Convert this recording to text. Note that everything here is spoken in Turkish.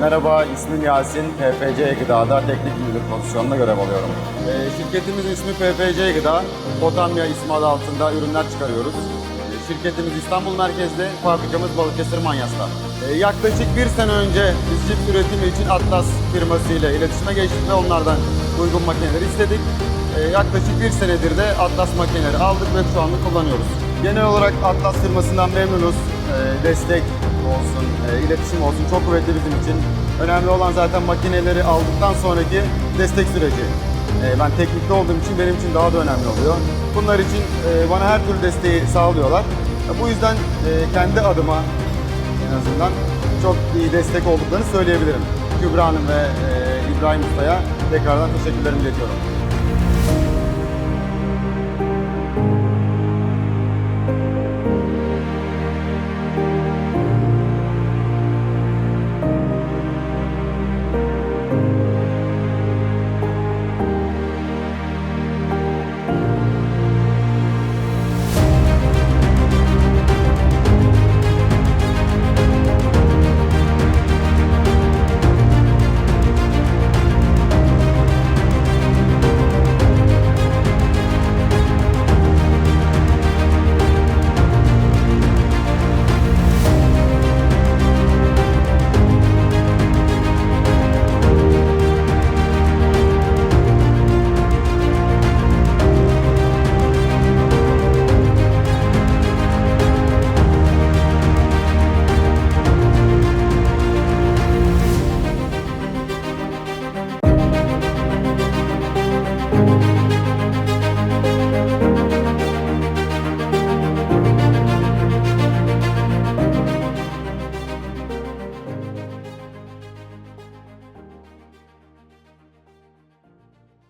Merhaba, ismim Yasin. PPC Gıda'da teknik müdür pozisyonunda görev alıyorum. Şirketimizin ismi PPC Gıda. Potamya ismi adı altında ürünler çıkarıyoruz. Şirketimiz İstanbul merkezli, fabrikamız Balıkesir Manyas'ta. Yaklaşık bir sene önce biz cips üretimi için Atlas firmasıyla iletişime geçtik ve onlardan uygun makineleri istedik. Yaklaşık bir senedir de Atlas makineleri aldık ve şu anda kullanıyoruz. Genel olarak Atlas firmasından memnunuz. Destek olsun, iletişim olsun çok kuvvetli bizim için. Önemli olan zaten makineleri aldıktan sonraki destek süreci. Ben teknikte olduğum için benim için daha da önemli oluyor. Bunlar için bana her türlü desteği sağlıyorlar. Bu yüzden kendi adıma en azından çok iyi destek olduklarını söyleyebilirim. Kübra Hanım ve İbrahim Usta'ya tekrardan teşekkürlerimi iletiyorum.